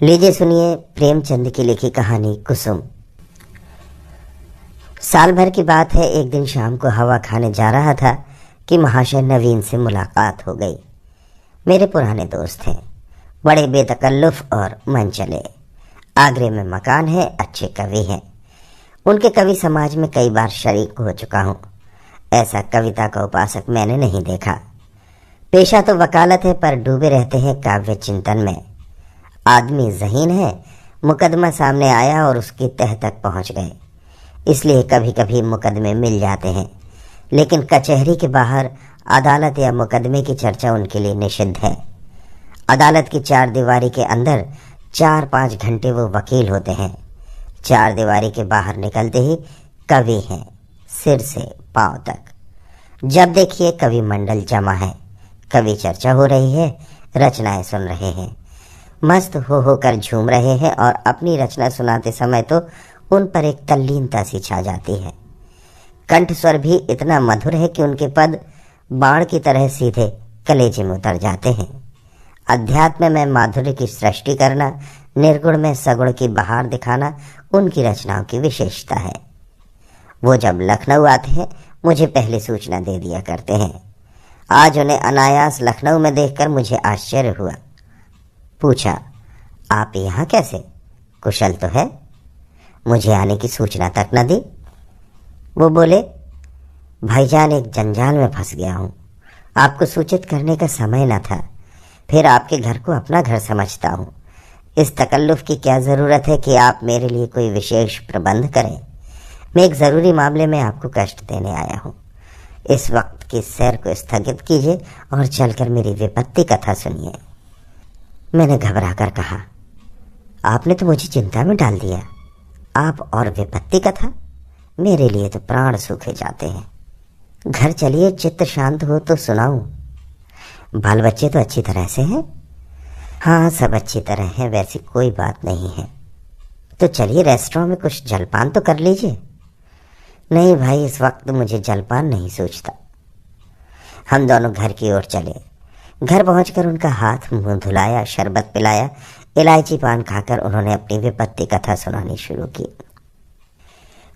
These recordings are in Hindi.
लीजिए सुनिए प्रेमचंद की लिखी कहानी कुसुम। साल भर की बात है, एक दिन शाम को हवा खाने जा रहा था कि महाशय नवीन से मुलाकात हो गई। मेरे पुराने दोस्त हैं, बड़े बेतकल्लुफ और मनचले। आगरे में मकान है, अच्छे कवि हैं। उनके कवि समाज में कई बार शरीक हो चुका हूँ। ऐसा कविता का उपासक मैंने नहीं देखा। पेशा तो वकालत है, पर डूबे रहते हैं काव्य चिंतन में। आदमी ज़हीन है, मुकदमा सामने आया और उसकी तह तक पहुंच गए, इसलिए कभी कभी मुकदमे मिल जाते हैं, लेकिन कचहरी के बाहर अदालत या मुकदमे की चर्चा उनके लिए निषिद्ध है। अदालत की चार दीवारी के अंदर 4-5 घंटे वो वकील होते हैं। चार दीवारी के बाहर निकलते ही कवि हैं, सिर से पांव तक। जब देखिए कवि मंडल जमा है, कवि चर्चा हो रही है, रचनाएं सुन रहे हैं, मस्त होकर झूम रहे हैं, और अपनी रचना सुनाते समय तो उन पर एक तल्लीनता सी छा जाती है। कंठ स्वर भी इतना मधुर है कि उनके पद बाण की तरह सीधे कलेजे में उतर जाते हैं। अध्यात्म में माधुर्य की सृष्टि करना, निर्गुण में सगुण की बहार दिखाना उनकी रचनाओं की विशेषता है। वो जब लखनऊ आते हैं, मुझे पहले सूचना दे दिया करते हैं। आज उन्हें अनायास लखनऊ में देखकर मुझे आश्चर्य हुआ। पूछा, आप यहाँ कैसे? कुशल तो है? मुझे आने की सूचना तक न दी। वो बोले, भाईजान एक जंजाल में फंस गया हूँ, आपको सूचित करने का समय न था, फिर आपके घर को अपना घर समझता हूँ। इस तकल्लुफ़ की क्या ज़रूरत है कि आप मेरे लिए कोई विशेष प्रबंध करें। मैं एक ज़रूरी मामले में आपको कष्ट देने आया हूँ। इस वक्त की सैर को स्थगित कीजिए और चलकर मेरी विपत्ति कथा सुनिए। मैंने घबरा कर कहा, आपने तो मुझे चिंता में डाल दिया। आप और विपत्ति कथा? मेरे लिए तो प्राण सूखे जाते हैं। घर चलिए, चित्त शांत हो तो सुनाऊं। बाल बच्चे तो अच्छी तरह से हैं? हाँ, सब अच्छी तरह हैं, वैसी कोई बात नहीं है। तो चलिए रेस्टोरेंट में कुछ जलपान तो कर लीजिए। नहीं भाई, इस वक्त मुझे जलपान नहीं सूझता। हम दोनों घर की ओर चले। घर पहुंचकर उनका हाथ मुंह धुलाया, शरबत पिलाया, इलायची पान खाकर उन्होंने अपनी विपत्ति कथा सुनानी शुरू की।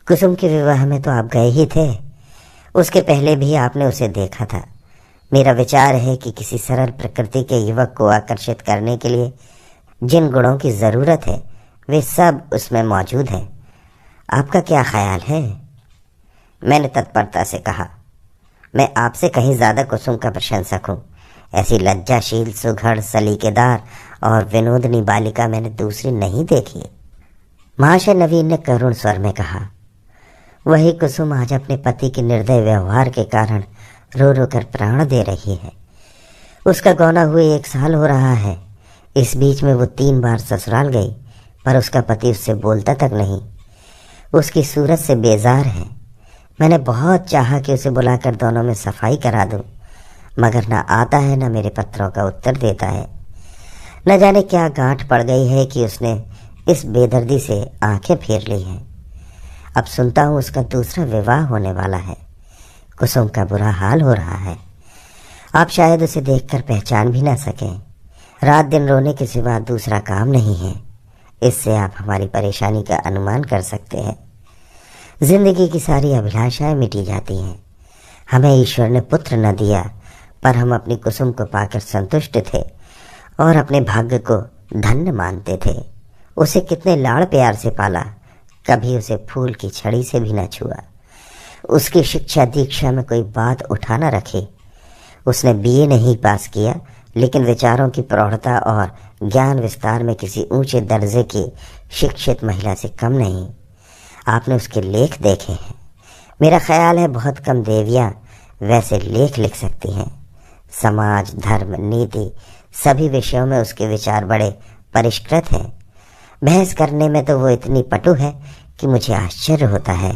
कुसुम के विवाह में तो आप गए ही थे, उसके पहले भी आपने उसे देखा था। मेरा विचार है कि किसी सरल प्रकृति के युवक को आकर्षित करने के लिए जिन गुणों की ज़रूरत है वे सब उसमें मौजूद हैं। आपका क्या ख्याल है? मैंने तत्परता से कहा, मैं आपसे कहीं ज़्यादा कुसुम का प्रशंसक हूँ। ऐसी लज्जाशील, सुघड़, सलीकेदार और विनोदनी बालिका मैंने दूसरी नहीं देखी। महाशय नवीन ने करुण स्वर में कहा, वही कुसुम आज अपने पति के निर्दय व्यवहार के कारण रो रो कर प्राण दे रही है। उसका गौना हुए 1 साल हो रहा है। इस बीच में वो 3 बार ससुराल गई, पर उसका पति उससे बोलता तक नहीं। उसकी सूरत से बेजार है। मैंने बहुत चाहा कि उसे बुलाकर दोनों में सफाई करा दूं, मगर ना आता है, ना मेरे पत्रों का उत्तर देता है। न जाने क्या गांठ पड़ गई है कि उसने इस बेदर्दी से आंखें फेर ली हैं। अब सुनता हूँ उसका दूसरा विवाह होने वाला है। कुसुम का बुरा हाल हो रहा है। आप शायद उसे देखकर पहचान भी ना सकें। रात दिन रोने के सिवा दूसरा काम नहीं है। इससे आप हमारी परेशानी का अनुमान कर सकते हैं। जिंदगी की सारी अभिलाषाएं मिटी जाती हैं। हमें ईश्वर ने पुत्र न दिया, पर हम अपनी कुसुम को पाकर संतुष्ट थे और अपने भाग्य को धन्य मानते थे। उसे कितने लाड़ प्यार से पाला, कभी उसे फूल की छड़ी से भी न छुआ। उसकी शिक्षा दीक्षा में कोई बात उठा न रखी। उसने बीए नहीं पास किया, लेकिन विचारों की प्रौढ़ता और ज्ञान विस्तार में किसी ऊंचे दर्जे की शिक्षित महिला से कम नहीं। आपने उसके लेख देखे हैं। मेरा ख्याल है बहुत कम देवियाँ वैसे लेख लिख सकती हैं। समाज, धर्म, नीति सभी विषयों में उसके विचार बड़े परिष्कृत हैं। बहस करने में तो वो इतनी पटु है कि मुझे आश्चर्य होता है।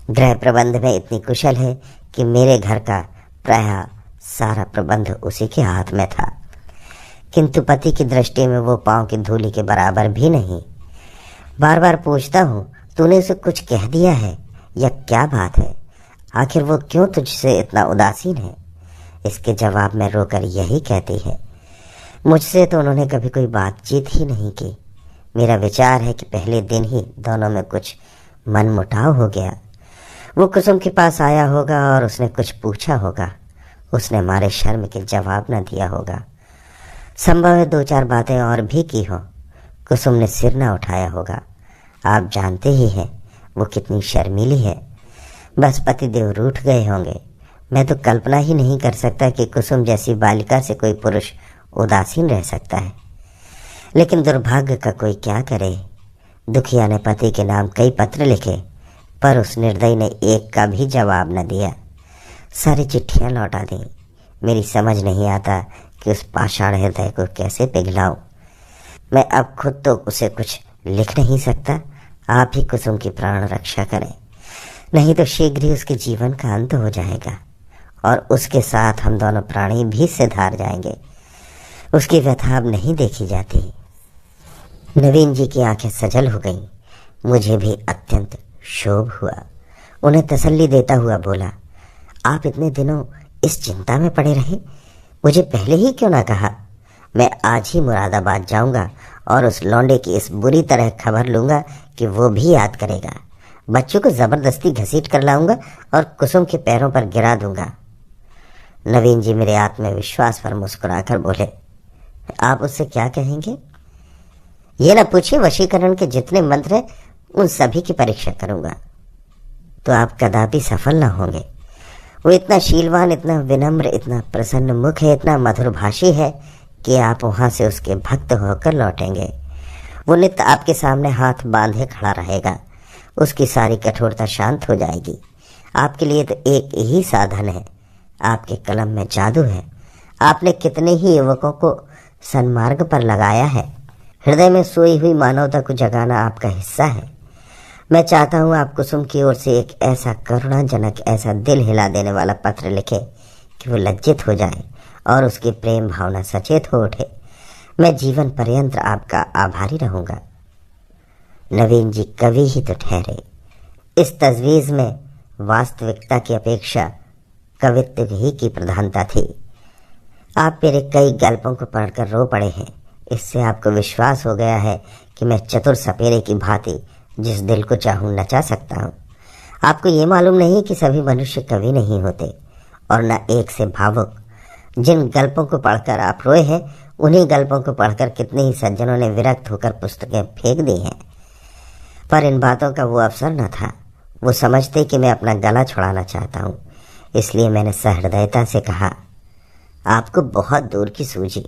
गृह प्रबंध में इतनी कुशल है कि मेरे घर का प्रायः सारा प्रबंध उसी के हाथ में था, किंतु पति की दृष्टि में वो पांव की धूली के बराबर भी नहीं। बार बार पूछता हूँ, तूने उसे कुछ कह दिया है या क्या बात है? आखिर वो क्यों तुझसे इतना उदासीन है? इसके जवाब में रोकर यही कहती है, मुझसे तो उन्होंने कभी कोई बातचीत ही नहीं की। मेरा विचार है कि पहले दिन ही दोनों में कुछ मनमुटाव हो गया। वो कुसुम के पास आया होगा और उसने कुछ पूछा होगा। उसने हमारे शर्म के जवाब न दिया होगा। संभव है 2-4 बातें और भी की हो। कुसुम ने सिर न उठाया होगा। आप जानते ही हैं वो कितनी शर्मीली है। बस पतिदेव रूठ गए होंगे। मैं तो कल्पना ही नहीं कर सकता कि कुसुम जैसी बालिका से कोई पुरुष उदासीन रह सकता है। लेकिन दुर्भाग्य का कोई क्या करे। दुखिया ने पति के नाम कई पत्र लिखे, पर उस निर्दयी ने एक का भी जवाब न दिया। सारी चिट्ठियां लौटा दी। मेरी समझ नहीं आता कि उस पाषाण हृदय को कैसे पिघलाऊं। मैं अब खुद तो उसे कुछ लिख नहीं सकता। आप ही कुसुम की प्राण रक्षा करें, नहीं तो शीघ्र ही उसके जीवन का अंत हो जाएगा और उसके साथ हम दोनों प्राणी भी सिधार जाएंगे। उसकी व्यथा अब नहीं देखी जाती। नवीन जी की आंखें सजल हो गईं। मुझे भी अत्यंत क्षोभ हुआ। उन्हें तसल्ली देता हुआ बोला, आप इतने दिनों इस चिंता में पड़े रहे, मुझे पहले ही क्यों ना कहा। मैं आज ही मुरादाबाद जाऊंगा और उस लौंडे की इस बुरी तरह खबर लूंगा कि वो भी याद करेगा। बच्चों को जबरदस्ती घसीट कर लाऊंगा और कुसुम के पैरों पर गिरा दूंगा। नवीन जी मेरे आत्मविश्वास पर मुस्कुराकर बोले, आप उससे क्या कहेंगे? ये ना पूछिए, वशीकरण के जितने मंत्र हैं उन सभी की परीक्षा करूंगा। तो आप कदापि सफल ना होंगे। वो इतना शीलवान, इतना विनम्र, इतना प्रसन्न मुख है, इतना मधुरभाषी है कि आप वहां से उसके भक्त होकर लौटेंगे। वो नित्य आपके सामने हाथ बांधे खड़ा रहेगा। उसकी सारी कठोरता शांत हो जाएगी। आपके लिए तो एक ही साधन है, आपके कलम में जादू है। आपने कितने ही युवकों को सन्मार्ग पर लगाया है। हृदय में सोई हुई मानवता को जगाना आपका हिस्सा है। मैं चाहता हूं आप कुसुम की ओर से एक ऐसा करुणाजनक, ऐसा दिल हिला देने वाला पत्र लिखे कि वो लज्जित हो जाए और उसकी प्रेम भावना सचेत हो उठे। मैं जीवन पर्यंत आपका आभारी रहूंगा। नवीन जी कवि ही तो ठहरे। इस तजवीज़ में वास्तविकता की अपेक्षा कवित्व ही की प्रधानता थी। आप मेरे कई गल्पों को पढ़कर रो पड़े हैं। इससे आपको विश्वास हो गया है कि मैं चतुर सपेरे की भांति जिस दिल को चाहूं नचा सकता हूं। आपको ये मालूम नहीं कि सभी मनुष्य कवि नहीं होते और न एक से भावुक। जिन गल्पों को पढ़कर आप रोए हैं, उन्हीं गल्पों को पढ़कर कितने ही सज्जनों ने विरक्त होकर पुस्तकें फेंक दी हैं। पर इन बातों का वो अवसर न था। वो समझते कि मैं अपना गला छुड़ाना चाहता हूँ। इसलिए मैंने सहृदयता से कहा, आपको बहुत दूर की सूझी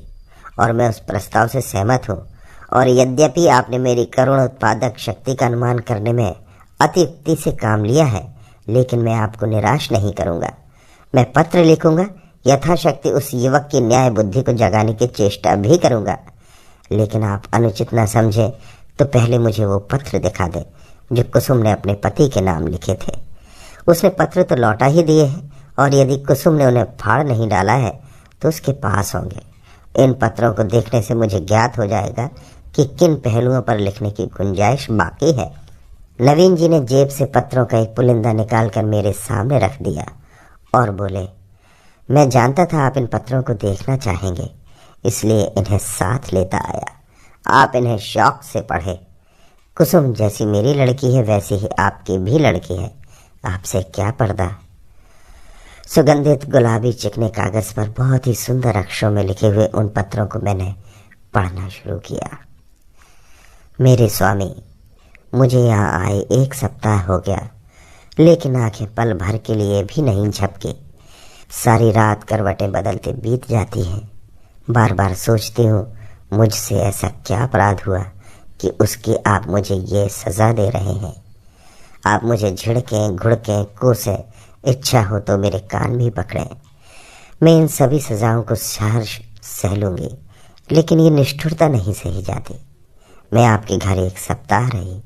और मैं उस प्रस्ताव से सहमत हूँ। और यद्यपि आपने मेरी करुण उत्पादक शक्ति का अनुमान करने में अतियुक्ति से काम लिया है, लेकिन मैं आपको निराश नहीं करूँगा। मैं पत्र लिखूँगा, यथाशक्ति उस युवक की न्याय बुद्धि को जगाने की चेष्टा भी करूँगा। लेकिन आप अनुचित न समझें तो पहले मुझे वो पत्र दिखा दें जो कुसुम ने अपने पति के नाम लिखे थे। उसने पत्र तो लौटा ही दिए हैं और यदि कुसुम ने उन्हें फाड़ नहीं डाला है तो उसके पास होंगे। इन पत्रों को देखने से मुझे ज्ञात हो जाएगा कि किन पहलुओं पर लिखने की गुंजाइश बाकी है। नवीन जी ने जेब से पत्रों का एक पुलिंदा निकालकर मेरे सामने रख दिया और बोले, मैं जानता था आप इन पत्रों को देखना चाहेंगे, इसलिए इन्हें साथ लेता आया। आप इन्हें शौक से पढ़े। कुसुम जैसी मेरी लड़की है वैसी ही आपकी भी लड़की है। आपसे क्या पर्दा। सुगंधित गुलाबी चिकने कागज पर बहुत ही सुंदर अक्षरों में लिखे हुए उन पत्रों को मैंने पढ़ना शुरू किया। मेरे स्वामी, मुझे यहाँ आए 1 सप्ताह हो गया, लेकिन आंखें पल भर के लिए भी नहीं झपकी। सारी रात करवटें बदलते बीत जाती हैं। बार बार सोचती हूँ मुझसे ऐसा क्या अपराध हुआ कि उसकी आप मुझे ये सज़ा दे रहे हैं। आप मुझे झिड़कें, घुड़कें, कोसें, इच्छा हो तो मेरे कान भी पकड़ें। मैं इन सभी सज़ाओं को सहर्ष सह लूँगी, लेकिन ये निष्ठुरता नहीं सही जाती। मैं आपके घर 1 सप्ताह रही।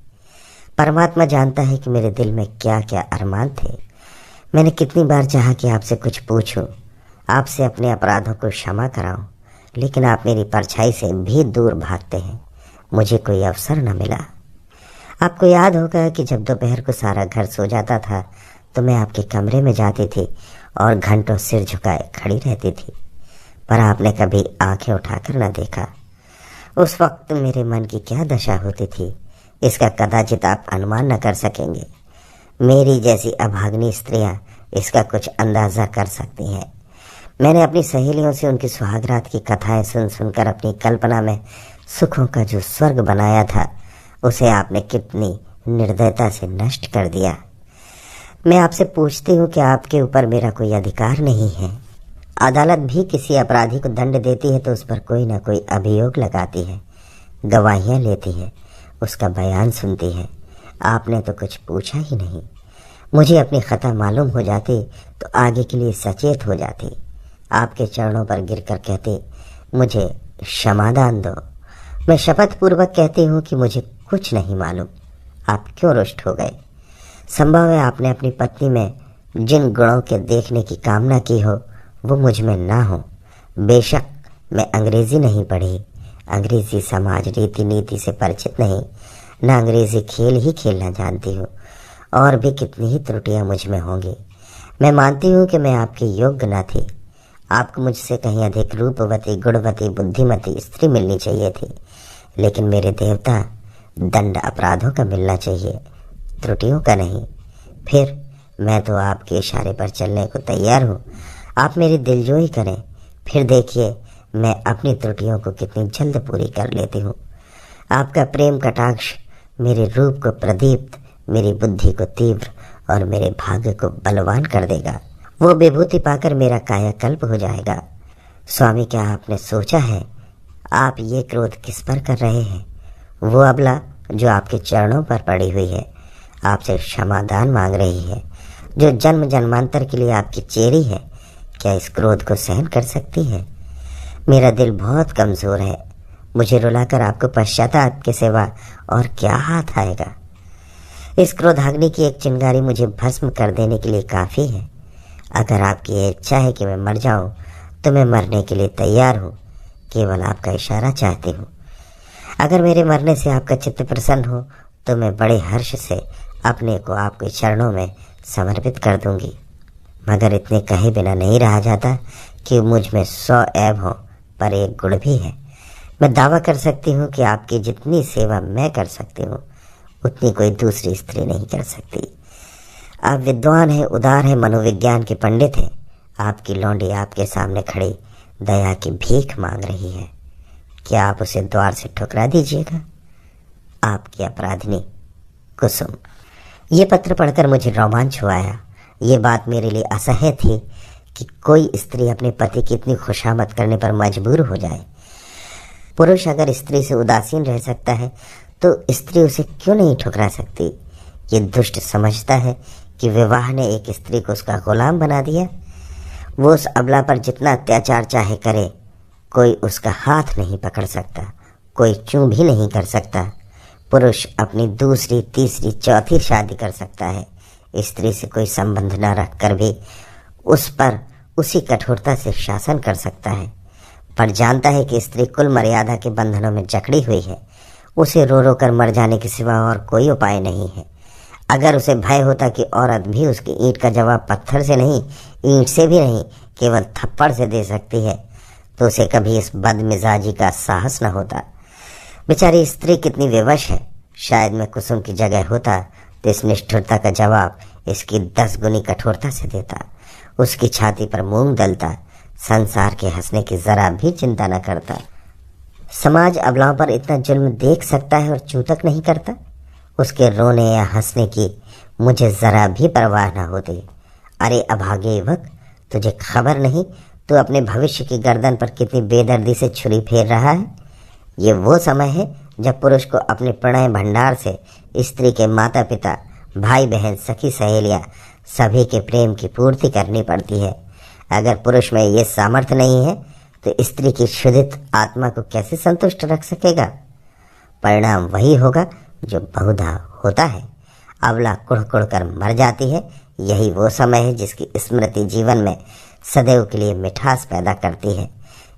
परमात्मा जानता है कि मेरे दिल में क्या क्या अरमान थे। मैंने कितनी बार चाहा कि आपसे कुछ पूछूं, आपसे अपने अपराधों को क्षमा कराऊं, लेकिन आप मेरी परछाई से भी दूर भागते हैं। मुझे कोई अवसर न मिला। आपको याद होगा कि जब दोपहर को सारा घर सो जाता था तो मैं आपके कमरे में जाती थी और घंटों सिर झुकाए खड़ी रहती थी। पर आपने कभी आंखें उठाकर न देखा। उस वक्त मेरे मन की क्या दशा होती थी, इसका कदाचित आप अनुमान न कर सकेंगे। मेरी जैसी अभाग्नी स्त्रियां इसका कुछ अंदाजा कर सकती हैं। मैंने अपनी सहेलियों से उनकी सुहागरात की कथाएं सुन सुनकर अपनी कल्पना में सुखों का जो स्वर्ग बनाया था, उसे आपने कितनी निर्दयता से नष्ट कर दिया। मैं आपसे पूछती हूँ कि आपके ऊपर मेरा कोई अधिकार नहीं है। अदालत भी किसी अपराधी को दंड देती है तो उस पर कोई ना कोई अभियोग लगाती है, गवाहियाँ लेती है, उसका बयान सुनती है। आपने तो कुछ पूछा ही नहीं। मुझे अपनी खता मालूम हो जाती तो आगे के लिए सचेत हो जाती। आपके चरणों पर गिरकर कहती, मुझे क्षमादान दो। मैं शपथ पूर्वक कहती हूँ कि मुझे कुछ नहीं मालूम। आप क्यों रुष्ट हो गए? संभव है आपने अपनी पत्नी में जिन गुणों के देखने की कामना की हो वो मुझ में ना हो। बेशक मैं अंग्रेजी नहीं पढ़ी, अंग्रेजी समाज रीति नीति से परिचित नहीं, न अंग्रेजी खेल ही खेलना जानती हूँ। और भी कितनी ही त्रुटियाँ मुझ में होंगी। मैं मानती हूँ कि मैं आपके योग्य न थी। आपको मुझसे कहीं अधिक रूपवती, गुणवती, बुद्धिमती स्त्री मिलनी चाहिए थी। लेकिन मेरे देवता, दंड अपराधों का मिलना चाहिए, त्रुटियों का नहीं। फिर मैं तो आपके इशारे पर चलने को तैयार हूँ। आप मेरी दिलजोई करें, फिर देखिए मैं अपनी त्रुटियों को कितनी जल्द पूरी कर लेती हूँ। आपका प्रेम कटाक्ष मेरे रूप को प्रदीप्त, मेरी बुद्धि को तीव्र और मेरे भाग्य को बलवान कर देगा। वो विभूति पाकर मेरा कायाकल्प हो जाएगा। स्वामी, क्या आपने सोचा है आप ये क्रोध किस पर कर रहे हैं? वो अबला जो आपके चरणों पर पड़ी हुई है, आपसे क्षमादान मांग रही है, जो जन्म जन्मांतर के लिए आपकी चेरी है, क्या इस क्रोध को सहन कर सकती है? मेरा दिल बहुत कमज़ोर है। मुझे रुलाकर आपको पश्चाताप के सिवा और क्या हाथ आएगा? इस क्रोधाग्नि की एक चिंगारी मुझे भस्म कर देने के लिए काफ़ी है। अगर आपकी इच्छा है कि मैं मर जाऊं तो मैं मरने के लिए तैयार हूँ। केवल आपका इशारा चाहती हूँ। अगर मेरे मरने से आपका चित्त प्रसन्न हो तो मैं बड़े हर्ष से अपने को आपके चरणों में समर्पित कर दूंगी। मगर इतने कहे बिना नहीं रहा जाता कि मुझ में 100 ऐब हो, पर एक गुण भी है। मैं दावा कर सकती हूँ कि आपकी जितनी सेवा मैं कर सकती हूँ उतनी कोई दूसरी स्त्री नहीं कर सकती। आप विद्वान हैं, उदार हैं, मनोविज्ञान के पंडित हैं। आपकी लौंडी आपके सामने खड़ी दया की भीख मांग रही है। क्या आप उसे द्वार से ठुकरा दीजिएगा? आपकी अपराधिनी कुसुम। ये पत्र पढ़कर मुझे रोमांच हुआ आया। ये बात मेरे लिए असह्य थी कि कोई स्त्री अपने पति की इतनी खुशामद करने पर मजबूर हो जाए। पुरुष अगर स्त्री से उदासीन रह सकता है तो स्त्री उसे क्यों नहीं ठुकरा सकती? ये दुष्ट समझता है कि विवाह ने एक स्त्री को उसका गुलाम बना दिया। वो उस अबला पर जितना अत्याचार चाहे करे, कोई उसका हाथ नहीं पकड़ सकता, कोई चूं भी नहीं कर सकता। पुरुष अपनी दूसरी, तीसरी, चौथी शादी कर सकता है। स्त्री से कोई संबंध न रखकर भी उस पर उसी कठोरता से शासन कर सकता है, पर जानता है कि स्त्री कुल मर्यादा के बंधनों में जकड़ी हुई है। उसे रो रो कर मर जाने के सिवा और कोई उपाय नहीं है। अगर उसे भय होता कि औरत भी उसकी ईंट का जवाब पत्थर से नहीं, ईंट से भी नहीं, केवल थप्पड़ से दे सकती है, तो उसे कभी इस बदमिजाजी का साहस न होता। बेचारी स्त्री कितनी विवश है। शायद मैं कुसुम की जगह होता तो इस निष्ठुरता का जवाब इसकी 10 गुनी कठोरता से देता, उसकी छाती पर मूंग दलता, संसार के हंसने की जरा भी चिंता न करता। समाज अबलाओं पर इतना जुल्म देख सकता है और चूतक नहीं करता। उसके रोने या हंसने की मुझे जरा भी परवाह न होती। अरे अभागे युवक, तुझे खबर नहीं तू अपने भविष्य की गर्दन पर कितनी बेदर्दी से छुरी फेर रहा है। ये वो समय है जब पुरुष को अपने प्रणय भंडार से स्त्री के माता पिता, भाई बहन, सखी सहेलियां सभी के प्रेम की पूर्ति करनी पड़ती है। अगर पुरुष में ये सामर्थ्य नहीं है तो स्त्री की क्षुधित आत्मा को कैसे संतुष्ट रख सकेगा? परिणाम वही होगा जो बहुधा होता है। अबला कुढ़ कुढ़ कर मर जाती है। यही वो समय है जिसकी स्मृति जीवन में सदैव के लिए मिठास पैदा करती है।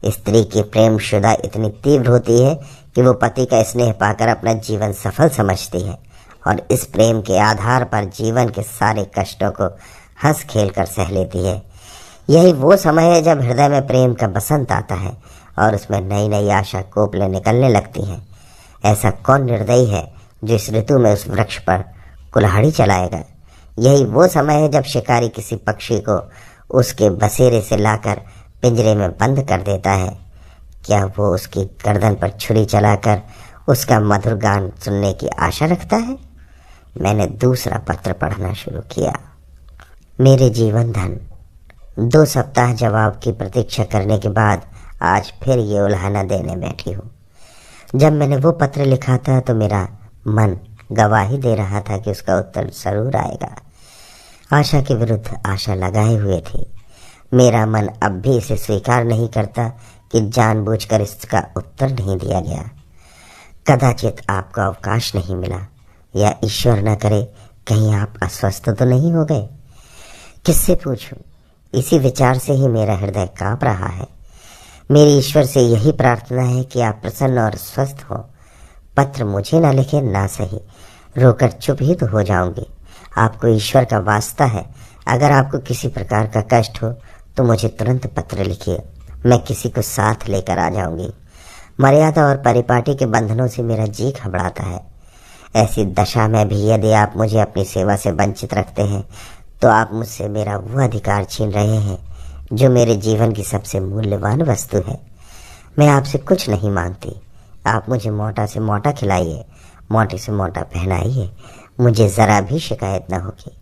स्त्री की प्रेम शुदा इतनी तीव्र होती है कि वो पति का स्नेह पाकर अपना जीवन सफल समझती है और इस प्रेम के आधार पर जीवन के सारे कष्टों को हंस खेल कर सह लेती है। यही वो समय है जब हृदय में प्रेम का बसंत आता है और उसमें नई नई आशा कोपलें निकलने लगती हैं। ऐसा कौन निर्दयी है जो इस ऋतु में उस वृक्ष पर कुल्हाड़ी चलाएगा। यही वो समय है जब शिकारी किसी पक्षी को उसके बसेरे से लाकर पिंजरे में बंद कर देता है। क्या वो उसकी गर्दन पर छुरी चलाकर उसका मधुर गान सुनने की आशा रखता है। मैंने दूसरा पत्र पढ़ना शुरू किया। मेरे जीवन धन, 2 सप्ताह जवाब की प्रतीक्षा करने के बाद आज फिर ये उल्हाना देने बैठी हूँ। जब मैंने वो पत्र लिखा था तो मेरा मन गवाही दे रहा था कि उसका उत्तर जरूर आएगा। आशा के विरुद्ध आशा लगाए हुए थी। मेरा मन अब भी इसे स्वीकार नहीं करता कि जानबूझकर इसका उत्तर नहीं दिया गया। कदाचित आपको अवकाश नहीं मिला, या ईश्वर न करे कहीं आप अस्वस्थ तो नहीं हो गए। किससे पूछूं? इसी विचार से ही मेरा हृदय कांप रहा है। मेरी ईश्वर से यही प्रार्थना है कि आप प्रसन्न और स्वस्थ हो। पत्र मुझे ना लिखे ना सही, रोकर चुप ही तो हो जाऊंगी। आपको ईश्वर का वास्ता है, अगर आपको किसी प्रकार का कष्ट हो तो मुझे तुरंत पत्र लिखिए, मैं किसी को साथ लेकर आ जाऊंगी। मर्यादा और परिपाटी के बंधनों से मेरा जी घबराता है। ऐसी दशा में भी यदि आप मुझे अपनी सेवा से वंचित रखते हैं तो आप मुझसे मेरा वो अधिकार छीन रहे हैं जो मेरे जीवन की सबसे मूल्यवान वस्तु है। मैं आपसे कुछ नहीं मांगती। आप मुझे मोटा से मोटा खिलाइए, मोटे से मोटा पहनाइए, मुझे ज़रा भी शिकायत न होगी।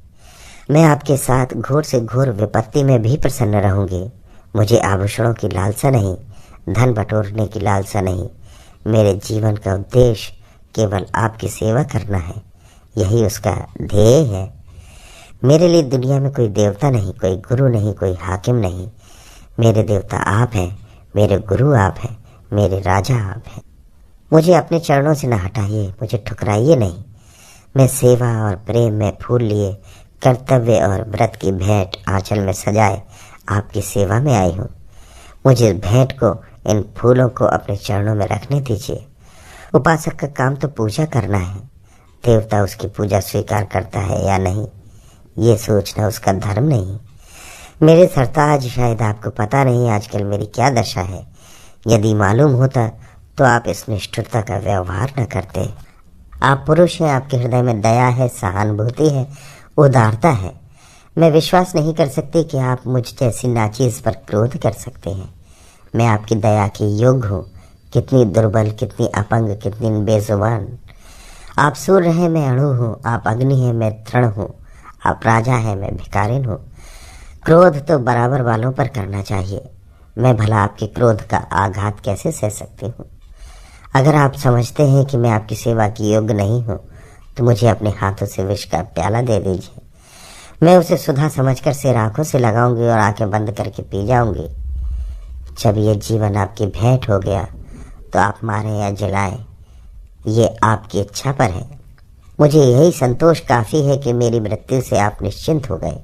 मैं आपके साथ घोर से घोर विपत्ति में भी प्रसन्न रहूंगी। मुझे आभूषणों की लालसा नहीं, धन बटोरने की लालसा नहीं। मेरे जीवन का उद्देश्य केवल आपकी सेवा करना है, यही उसका ध्येय है। मेरे लिए दुनिया में कोई देवता नहीं, कोई गुरु नहीं, कोई हाकिम नहीं। मेरे देवता आप हैं, मेरे गुरु आप हैं, मेरे राजा आप हैं। मुझे अपने चरणों से न हटाइए, मुझे ठुकराइए नहीं। मैं सेवा और प्रेम में फूल लिए, कर्तव्य और व्रत की भेंट आंचल में सजाए आपकी सेवा में आई हूँ। मुझे भेंट को, इन फूलों को अपने चरणों में रखने दीजिए। उपासक का काम तो पूजा करना है, देवता उसकी पूजा स्वीकार करता है या नहीं ये सोचना उसका धर्म नहीं। मेरे सरताज, शायद आपको पता नहीं आजकल मेरी क्या दशा है। यदि मालूम होता तो आप इस निष्ठुरता का व्यवहार न करते। आप पुरुष हैं, आपके हृदय में दया है, सहानुभूति है, उदारता है। मैं विश्वास नहीं कर सकती कि आप मुझ जैसी नाचीज पर क्रोध कर सकते हैं। मैं आपकी दया के योग्य हूँ। कितनी दुर्बल, कितनी अपंग, कितनी बेजुबान। आप सूर्य हैं, मैं अणु हूँ। आप अग्नि हैं, मैं तृण हूँ। आप राजा हैं, मैं भिखारिन हूँ। क्रोध तो बराबर वालों पर करना चाहिए। मैं भला आपके क्रोध का आघात कैसे सह सकती हूँ। अगर आप समझते हैं कि मैं आपकी सेवा की योग्य नहीं हूँ तो मुझे अपने हाथों से विष का प्याला दे दीजिए। मैं उसे सुधा समझकर सिर आंखों से लगाऊंगी और आंखें बंद करके पी जाऊंगी। जब ये जीवन आपकी भेंट हो गया तो आप मारें या जलाएं, ये आपकी इच्छा पर है। मुझे यही संतोष काफ़ी है कि मेरी मृत्यु से आप निश्चिंत हो गए।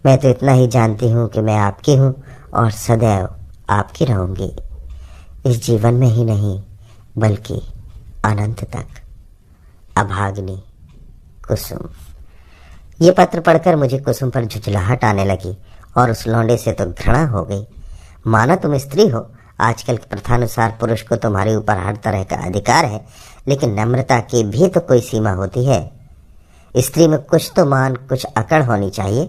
मैं तो इतना ही जानती हूँ कि मैं आपकी हूँ और सदैव आपकी रहूँगी, इस जीवन में ही नहीं बल्कि अनंत तक। अभागिनी कुसुम। ये पत्र पढ़कर मुझे कुसुम पर झुंझलाहट आने लगी और उस लौंडे से तो घृणा हो गई। माना तुम स्त्री हो, आजकल की प्रथानुसार पुरुष को तुम्हारे ऊपर हर तरह का अधिकार है, लेकिन नम्रता की भी तो कोई सीमा होती है। स्त्री में कुछ तो मान, कुछ अकड़ होनी चाहिए।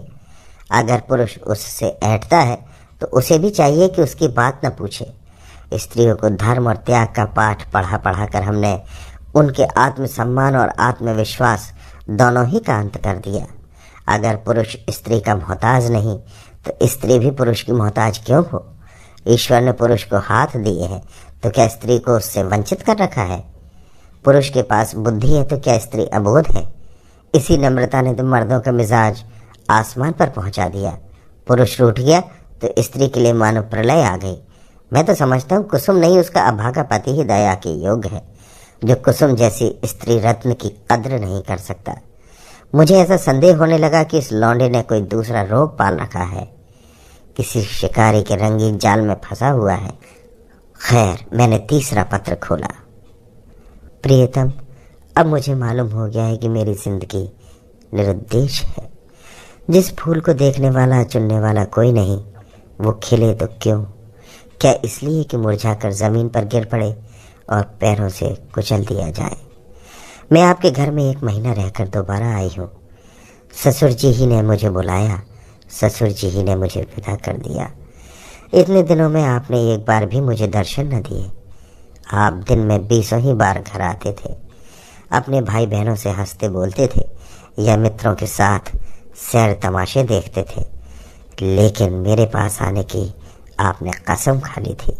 अगर पुरुष उससे ऐंठता है तो उसे भी चाहिए कि उसकी बात न पूछे। स्त्रियों को धर्म और त्याग का पाठ पढ़ा पढ़ा कर हमने उनके आत्मसम्मान और आत्मविश्वास दोनों ही का अंत कर दिया। अगर पुरुष स्त्री का मोहताज नहीं तो स्त्री भी पुरुष की मोहताज क्यों हो। ईश्वर ने पुरुष को हाथ दिए हैं तो क्या स्त्री को उससे वंचित कर रखा है। पुरुष के पास बुद्धि है तो क्या स्त्री अबोध है। इसी नम्रता ने तो मर्दों का मिजाज आसमान पर पहुंचा दिया। पुरुष रूठ गया तो स्त्री के लिए मानो प्रलय आ गई। मैं तो समझता हूँ कुसुम नहीं, उसका अभागा पति ही दया के योग्य है, जो कुसुम जैसी स्त्री रत्न की कद्र नहीं कर सकता। मुझे ऐसा संदेह होने लगा कि इस लौंडे ने कोई दूसरा रोग पाल रखा है, किसी शिकारी के रंगीन जाल में फंसा हुआ है। खैर, मैंने तीसरा पत्र खोला। प्रियतम, अब मुझे मालूम हो गया है कि मेरी जिंदगी निरुद्देश है। जिस फूल को देखने वाला, चुनने वाला कोई नहीं, वो खिले तो क्यों? क्या इसलिए कि मुरझाकर ज़मीन पर गिर पड़े और पैरों से कुचल दिया जाए? मैं आपके घर में 1 महीना रहकर दोबारा आई हूँ। ससुर जी ही ने मुझे बुलाया, ससुर जी ही ने मुझे विदा कर दिया। इतने दिनों में आपने एक बार भी मुझे दर्शन न दिए। आप दिन में 20 ही बार घर आते थे, अपने भाई बहनों से हंसते बोलते थे या मित्रों के साथ सैर तमाशे देखते थे, लेकिन मेरे पास आने की आपने कसम खा ली थी।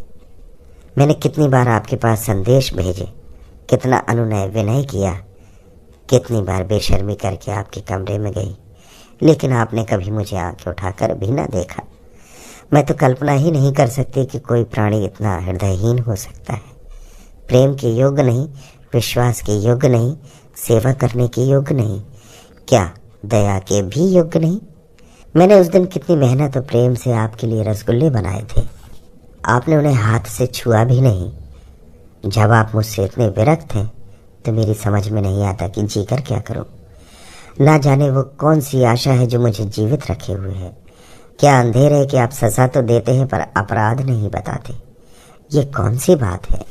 मैंने कितनी बार आपके पास संदेश भेजे, कितना अनुनय विनय किया, कितनी बार बेशर्मी करके आपके कमरे में गई, लेकिन आपने कभी मुझे आंखें उठाकर भी ना देखा। मैं तो कल्पना ही नहीं कर सकती कि कोई प्राणी इतना हृदयहीन हो सकता है। प्रेम के योग्य नहीं, विश्वास के योग्य नहीं, सेवा करने के योग्य नहीं, क्या दया के भी योग्य नहीं। मैंने उस दिन कितनी मेहनत और प्रेम से आपके लिए रसगुल्ले बनाए थे, आपने उन्हें हाथ से छुआ भी नहीं। जब आप मुझसे इतने विरक्त हैं तो मेरी समझ में नहीं आता कि जीकर क्या करूं। ना जाने वो कौन सी आशा है जो मुझे जीवित रखे हुए है। क्या अंधेर है कि आप सजा तो देते हैं पर अपराध नहीं बताते? ये कौन सी बात है?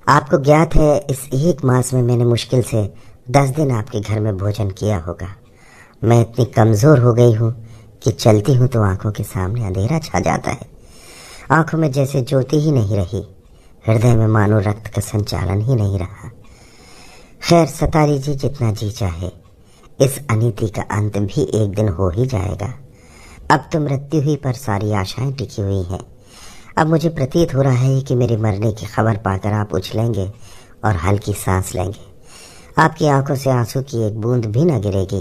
आपको ज्ञात है इस 1 मास में मैंने मुश्किल से 10 दिन आपके घर में भोजन किया होगा। मैं इतनी कमज़ोर हो गई हूँ कि चलती हूँ तो आंखों के सामने अंधेरा छा जाता है। आंखों में जैसे ज्योति ही नहीं रही, हृदय में मानो रक्त का संचालन ही नहीं रहा। खैर, सता लीजिए जितना जी चाहे, इस अनीति का अंत भी एक दिन हो ही जाएगा। अब तो मृत्यु ही पर सारी आशाएं टिकी हुई हैं। अब मुझे प्रतीत हो रहा है कि मेरे मरने की खबर पाकर आप उछलेंगे और हल्की सांस लेंगे। आपकी आंखों से आंसू की एक बूंद भी न गिरेगी।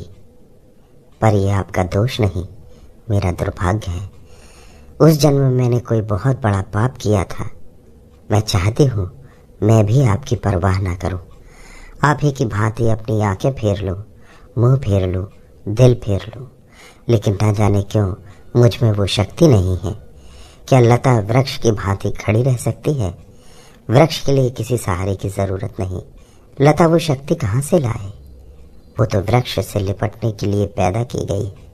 पर यह आपका दोष नहीं, मेरा दुर्भाग्य है। उस जन्म में मैंने कोई बहुत बड़ा पाप किया था। मैं चाहती हूँ मैं भी आपकी परवाह ना करूँ, आप ही की भांति अपनी आंखें फेर लूँ, मुंह फेर लूँ, दिल फेर लूँ, लेकिन ना जाने क्यों मुझ में वो शक्ति नहीं है। क्या लता वृक्ष की भांति खड़ी रह सकती है? वृक्ष के लिए किसी सहारे की ज़रूरत नहीं। लता वो शक्ति कहाँ से लाए? वो तो वृक्ष से लिपटने के लिए पैदा की गई है।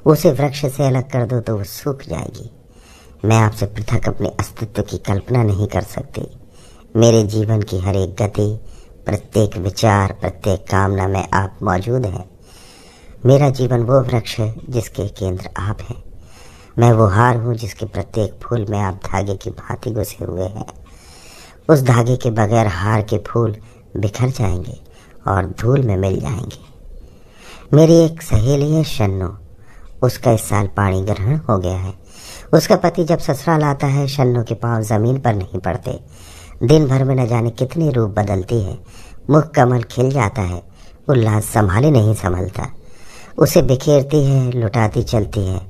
उसे वृक्ष से अलग कर दो तो वो सूख जाएगी। मैं आपसे पृथक अपने अस्तित्व की कल्पना नहीं कर सकती। मेरे जीवन की हर एक गति, प्रत्येक विचार, प्रत्येक कामना में आप मौजूद हैं। मेरा जीवन वो वृक्ष है जिसके केंद्र आप हैं। मैं वो हार हूँ जिसके प्रत्येक फूल में आप धागे की भांति घुसे हुए हैं। उस धागे के बगैर हार के फूल बिखर जाएंगे और धूल में मिल जाएंगे। मेरी एक सहेली है शन्नो, उसका इस साल पाणी ग्रहण हो गया है। उसका पति जब ससुराल आता है, शन्नो के पांव जमीन पर नहीं पड़ते। दिन भर में न जाने कितने रूप बदलती है। मुख कमल खिल जाता है, उल्लास संभाले नहीं संभलता। उसे बिखेरती है, लुटाती चलती है,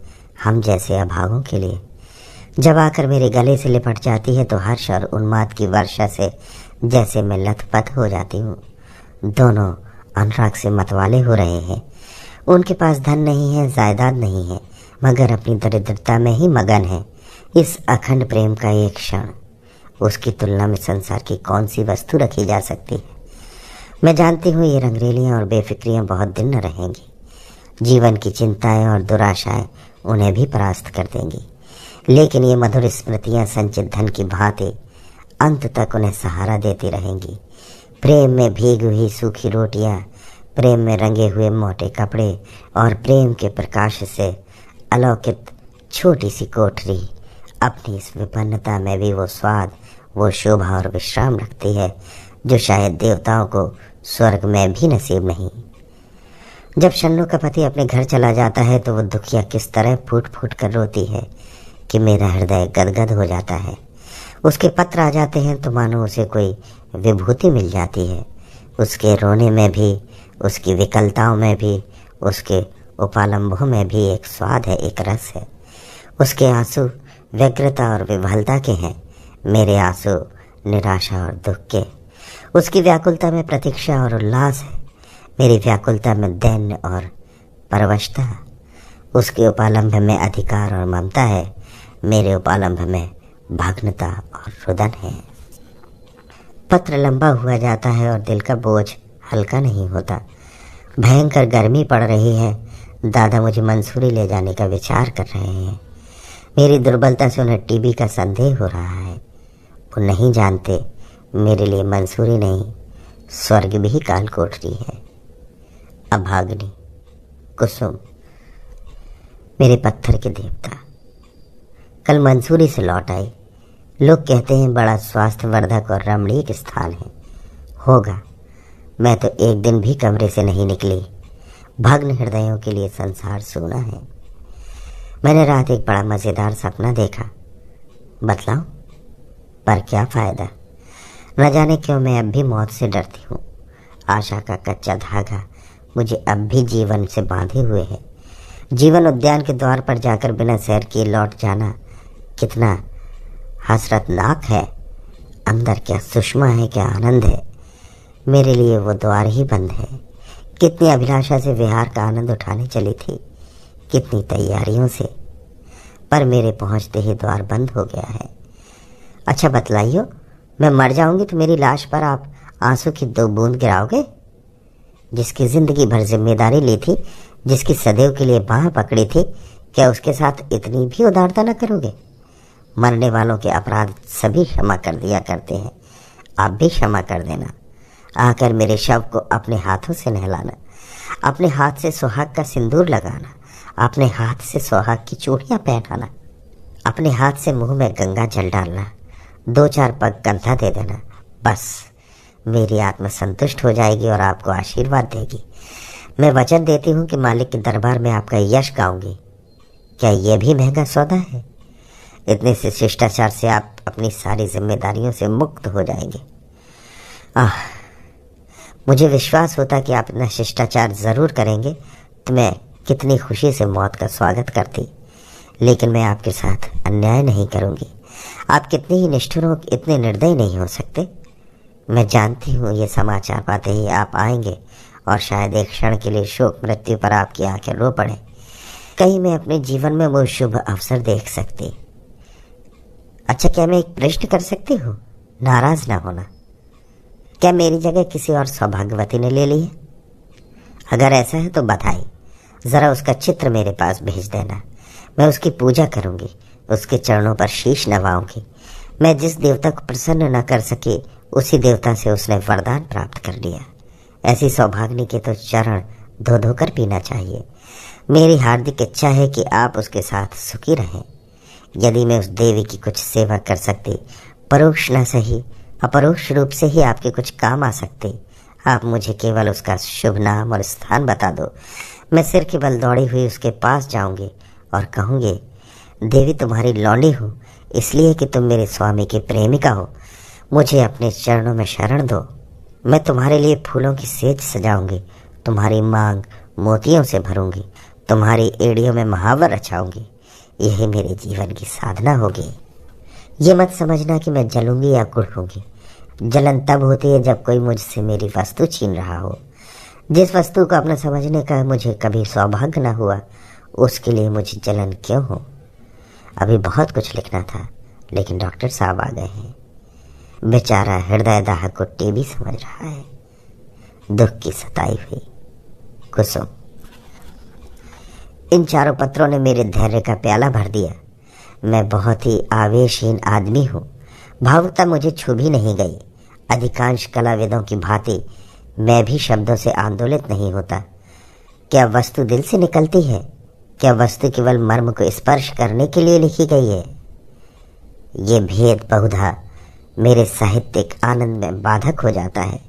हम जैसे अभागों के लिए। जब आकर मेरे गले से लिपट जाती है तो हर्ष और उन्माद की वर्षा से जैसे मैं लथपथ हो जाती हूँ। दोनों अनुराग से मतवाले हो रहे हैं। उनके पास धन नहीं है, जायदाद नहीं है, मगर अपनी दरिद्रता में ही मगन है। इस अखंड प्रेम का एक क्षण, उसकी तुलना में संसार की कौन सी वस्तु रखी जा सकती है? मैं जानती हूँ ये रंगरेलियाँ और बेफिक्रियाँ बहुत दिन न रहेंगी। जीवन की चिंताएं और दुराशाएं उन्हें भी परास्त कर देंगी, लेकिन ये मधुर स्मृतियाँ संचित धन की भांति अंत तक उन्हें सहारा देती रहेंगी। प्रेम में भीगी हुई सूखी रोटियाँ, प्रेम में रंगे हुए मोटे कपड़े और प्रेम के प्रकाश से अलौकित छोटी सी कोठरी, अपनी इस विपन्नता में भी वो स्वाद, वो शोभा और विश्राम रखती है जो शायद देवताओं को स्वर्ग में भी नसीब नहीं। जब शन्नो का पति अपने घर चला जाता है तो वो दुखिया किस तरह फूट फूट कर रोती है कि मेरा हृदय गदगद हो जाता है। उसके पत्र आ जाते हैं तो मानो उसे कोई विभूति मिल जाती है। उसके रोने में भी, उसकी विकलताओं में भी, उसके उपालंबों में भी एक स्वाद है, एक रस है। उसके आंसू व्यग्रता और विभलता के हैं, मेरे आंसू निराशा और दुख के। उसकी व्याकुलता में प्रतीक्षा और उल्लास है, मेरी व्याकुलता में दैन्य और परवशता। उसके उपालंब में अधिकार और ममता है, मेरे उपालंब में भग्नता और रुदन है। पत्र लंबा हुआ जाता है और दिल का बोझ हल्का नहीं होता। भयंकर गर्मी पड़ रही है। दादा मुझे मंसूरी ले जाने का विचार कर रहे हैं। मेरी दुर्बलता से उन्हें टीबी का संदेह हो रहा है। वो नहीं जानते मेरे लिए मंसूरी नहीं, स्वर्ग भी काल कोठरी है। अभाग्नि, कुसुम, मेरे पत्थर के देवता कल मंसूरी से लौट आए। लोग कहते हैं बड़ा स्वास्थ्यवर्धक और रमणीक स्थान है। होगा, मैं तो एक दिन भी कमरे से नहीं निकली। भग्न हृदयों के लिए संसार सोना है। मैंने रात एक बड़ा मज़ेदार सपना देखा। बतलाऊं? पर क्या फ़ायदा, न जाने क्यों मैं अब भी मौत से डरती हूँ। आशा का कच्चा धागा मुझे अब भी जीवन से बांधे हुए है। जीवन उद्यान के द्वार पर जाकर बिना सैर किए लौट जाना कितना हसरतनाक है। अंदर क्या सुषमा है, क्या आनंद है। मेरे लिए वो द्वार ही बंद है। कितनी अभिलाषा से विहार का आनंद उठाने चली थी, कितनी तैयारियों से, पर मेरे पहुंचते ही द्वार बंद हो गया है। अच्छा बतलाइयो, मैं मर जाऊंगी तो मेरी लाश पर आप आंसू की 2 बूंद गिराओगे? जिसकी जिंदगी भर जिम्मेदारी ली थी, जिसकी सदैव के लिए बाह पकड़ी थी, क्या उसके साथ इतनी भी उदारता न करोगे? मरने वालों के अपराध सभी क्षमा कर दिया करते हैं, आप भी क्षमा कर देना। आकर मेरे शव को अपने हाथों से नहलाना, अपने हाथ से सुहाग का सिंदूर लगाना, अपने हाथ से सुहाग की चूड़ियाँ पहनाना, अपने हाथ से मुंह में गंगा जल डालना, 2-4 पग कंधा दे देना। बस मेरी आत्मा संतुष्ट हो जाएगी और आपको आशीर्वाद देगी। मैं वचन देती हूँ कि मालिक के दरबार में आपका यश गाऊंगी। क्या यह भी महंगा सौदा है? इतने से शिष्टाचार से आप अपनी सारी जिम्मेदारियों से मुक्त हो जाएंगे। मुझे विश्वास होता कि आप इतना शिष्टाचार ज़रूर करेंगे तो मैं कितनी खुशी से मौत का स्वागत करती। लेकिन मैं आपके साथ अन्याय नहीं करूँगी। आप कितने ही निष्ठुर हो, इतने निर्दयी नहीं हो सकते। मैं जानती हूँ ये समाचार पाते ही आप आएंगे और शायद एक क्षण के लिए शोक मृत्यु पर आपकी आंखें रो पड़े। कहीं मैं अपने जीवन में वो शुभ अवसर देख सकती। अच्छा, क्या मैं एक प्रश्न कर सकती हूँ? नाराज ना होना। क्या मेरी जगह किसी और सौभाग्यवती ने ले ली है? अगर ऐसा है तो बधाई। ज़रा उसका चित्र मेरे पास भेज देना। मैं उसकी पूजा करूँगी, उसके चरणों पर शीश नवाऊंगी। मैं जिस देवता को प्रसन्न न कर सके, उसी देवता से उसने वरदान प्राप्त कर लिया। ऐसी सौभाग्य के तो चरण धो धो कर पीना चाहिए। मेरी हार्दिक इच्छा है कि आप उसके साथ सुखी रहें। यदि मैं उस देवी की कुछ सेवा कर सकती, परोक्ष न सही अपरोक्ष रूप से ही आपके कुछ काम आ सकते। आप मुझे केवल उसका शुभ नाम और स्थान बता दो। मैं सिर के बल दौड़ी हुई उसके पास जाऊंगी और कहूँगी, देवी तुम्हारी लौंडी हूँ, इसलिए कि तुम मेरे स्वामी की प्रेमिका हो। मुझे अपने चरणों में शरण दो। मैं तुम्हारे लिए फूलों की सेज सजाऊंगी, तुम्हारी मांग मोतियों से भरूंगी, तुम्हारी एड़ियों में महावर रचाऊंगी। यही मेरे जीवन की साधना होगी। ये मत समझना कि मैं जलूंगी या कुढ़ूंगी। जलन तब होती है जब कोई मुझसे मेरी वस्तु छीन रहा हो। जिस वस्तु को अपना समझने का मुझे कभी सौभाग्य न हुआ, उसके लिए मुझे जलन क्यों हो? अभी बहुत कुछ लिखना था, लेकिन डॉक्टर साहब आ गए हैं। बेचारा हृदय दाह को टीबी समझ रहा है। दुख की सताई हुई कुसुम। इन 4 पत्रों ने मेरे धैर्य का प्याला भर दिया। मैं बहुत ही आवेशहीन आदमी हूँ। भावुकता मुझे छू भी नहीं गई। अधिकांश कलाविदों की भांति मैं भी शब्दों से आंदोलित नहीं होता। क्या वस्तु दिल से निकलती है? क्या वस्तु केवल मर्म को स्पर्श करने के लिए लिखी गई है? ये भेद बहुधा मेरे साहित्यिक आनंद में बाधक हो जाता है,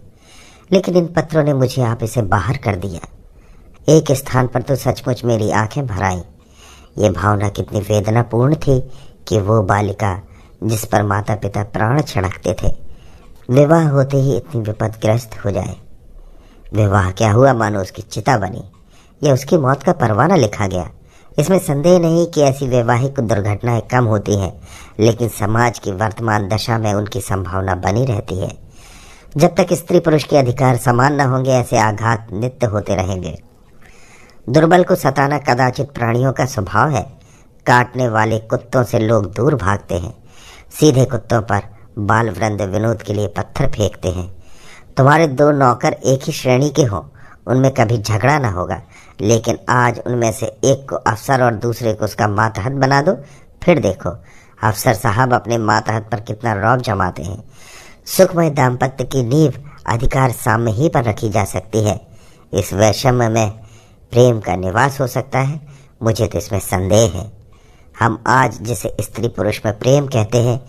लेकिन इन पत्रों ने मुझे आप इसे बाहर कर दिया। एक स्थान पर तो सचमुच मेरी आंखें भर आईं। ये भावना कितनी वेदनापूर्ण थी कि वो बालिका जिस पर माता पिता प्राण छिड़कते थे, विवाह होते ही इतनी विपदग्रस्त हो जाए। विवाह क्या हुआ, मानो उसकी चिता बनी या उसकी मौत का परवाना लिखा गया। इसमें संदेह नहीं कि ऐसी वैवाहिक दुर्घटनाएं कम होती हैं, लेकिन समाज की वर्तमान दशा में उनकी संभावना बनी रहती है। जब तक स्त्री पुरुष के अधिकार समान न होंगे, ऐसे आघात नित्य होते रहेंगे। दुर्बल को सताना कदाचित प्राणियों का स्वभाव है। काटने वाले कुत्तों से लोग दूर भागते हैं। सीधे कुत्तों पर बाल वृंद विनोद के लिए पत्थर फेंकते हैं। तुम्हारे 2 नौकर एक ही श्रेणी के हों, उनमें कभी झगड़ा ना होगा, लेकिन आज उनमें से एक को अफसर और दूसरे को उसका मातहत बना दो, फिर देखो अफसर साहब अपने मातहत पर कितना रौब जमाते हैं। सुखमय दाम्पत्य की नींव अधिकार साम्य ही पर रखी जा सकती है। इस वैषम्य में प्रेम का निवास हो सकता है, मुझे तो इसमें संदेह है। हम आज जिसे स्त्री पुरुष में प्रेम कहते हैं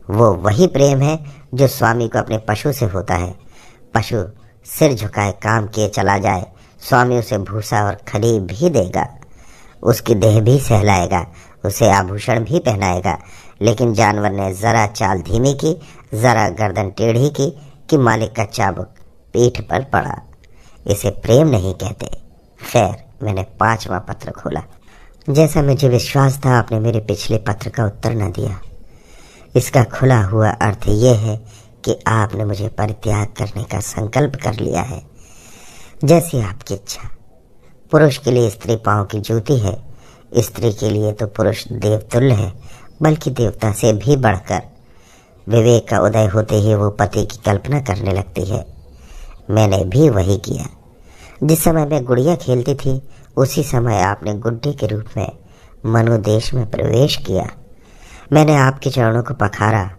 वो वही प्रेम है जो स्वामी को अपने पशु से होता है। पशु सिर झुकाए काम किए चला जाए, स्वामी उसे भूसा और खली भी देगा, उसकी देह भी सहलाएगा, उसे आभूषण भी पहनाएगा। लेकिन जानवर ने जरा चाल धीमी की, जरा गर्दन टेढ़ी की कि मालिक का चाबुक पीठ पर पड़ा। इसे प्रेम नहीं कहते। खैर, मैंने 5वां पत्र खोला। जैसा मुझे विश्वास था आपने मेरे पिछले पत्र का उत्तर न दिया। इसका खुला हुआ अर्थ यह है कि आपने मुझे परित्याग करने का संकल्प कर लिया है। जैसी आपकी इच्छा। पुरुष के लिए स्त्री पांव की जूती है, स्त्री के लिए तो पुरुष देवतुल्य है, बल्कि देवता से भी बढ़कर। विवेक का उदय होते ही वो पति की कल्पना करने लगती है। मैंने भी वही किया। जिस समय मैं गुड़िया खेलती थी उसी समय आपने गुड्डे के रूप में मनोदेश में प्रवेश किया। मैंने आपके चरणों को पखारा,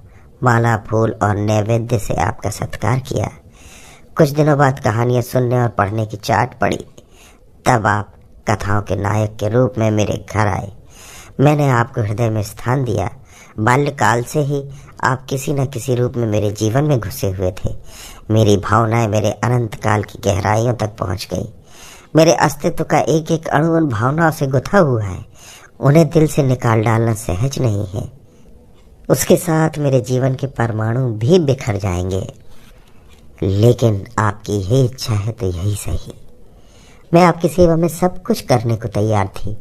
माला फूल और नैवेद्य से आपका सत्कार किया। कुछ दिनों बाद कहानियां सुनने और पढ़ने की चाट पड़ी। तब आप कथाओं के नायक के रूप में मेरे घर आए। मैंने आपको हृदय में स्थान दिया। बाल्यकाल से ही आप किसी न किसी रूप में मेरे जीवन में घुसे हुए थे। मेरी भावनाएं मेरे अनंत काल की गहराइयों तक पहुंच गई। मेरे अस्तित्व का एक एक अणु उन भावनाओं से गुथा हुआ है। उन्हें दिल से निकाल डालना सहज नहीं है। उसके साथ मेरे जीवन के परमाणु भी बिखर जाएंगे। लेकिन आपकी यही इच्छा है तो यही सही। मैं आपकी सेवा में सब कुछ करने को तैयार थी।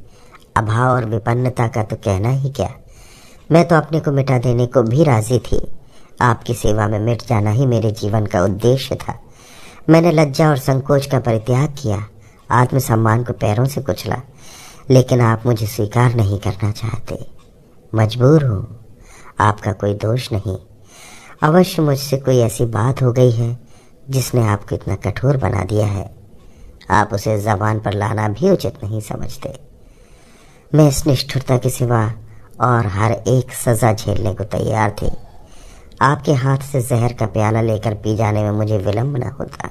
अभाव और विपन्नता का तो कहना ही क्या। मैं तो अपने को मिटा देने को भी राजी थी। आपकी सेवा में मिट जाना ही मेरे जीवन का उद्देश्य था। मैंने लज्जा और संकोच का परित्याग किया, आत्मसम्मान को पैरों से कुचला। लेकिन आप मुझे स्वीकार नहीं करना चाहते। मजबूर हूँ, आपका कोई दोष नहीं। अवश्य मुझसे कोई ऐसी बात हो गई है जिसने आपको इतना कठोर बना दिया है। आप उसे जबान पर लाना भी उचित नहीं समझते। मैं इस निष्ठुरता के सिवा और हर एक सजा झेलने को तैयार थी। आपके हाथ से जहर का प्याला लेकर पी जाने में मुझे विलंब न होता,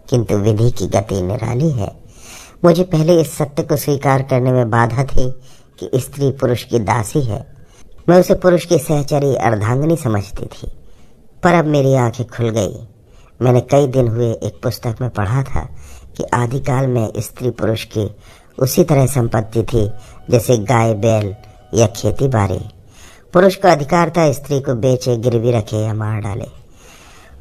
किंतु विधि की गति निराली है। मुझे पहले इस सत्य को स्वीकार करने में बाधा थी कि स्त्री पुरुष की दासी है। मैं उसे पुरुष की सहचरी अर्धांगिनी समझती थी, पर अब मेरी आंखें खुल गई। मैंने कई दिन हुए एक पुस्तक में पढ़ा था कि आदिकाल में स्त्री पुरुष की उसी तरह संपत्ति थी जैसे गाय बैल या खेती बाड़ी। पुरुष का अधिकार था स्त्री को बेचे, गिरवी रखे या मार डाले।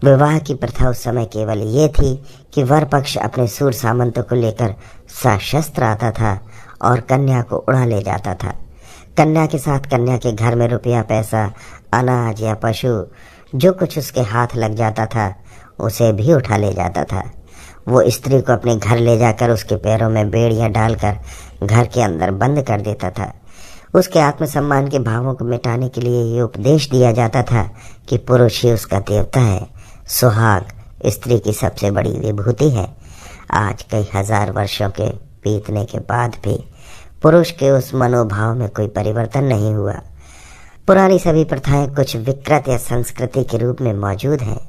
विवाह की प्रथा उस समय केवल ये थी कि वर पक्ष अपने सूर सामंतों को लेकर सशस्त्र आता था और कन्या को उड़ा ले जाता था। कन्या के साथ कन्या के घर में रुपया पैसा, अनाज या पशु जो कुछ उसके हाथ लग जाता था उसे भी उठा ले जाता था। वो स्त्री को अपने घर ले जाकर उसके पैरों में बेड़ियां डालकर घर के अंदर बंद कर देता था। उसके आत्मसम्मान के भावों को मिटाने के लिए ये उपदेश दिया जाता था कि पुरुष ही उसका देवता है। सुहाग स्त्री की सबसे बड़ी विभूति है। आज कई हजार वर्षों के बीतने के बाद भी पुरुष के उस मनोभाव में कोई परिवर्तन नहीं हुआ। पुरानी सभी प्रथाएं कुछ विकृत या संस्कृति के रूप में मौजूद हैं।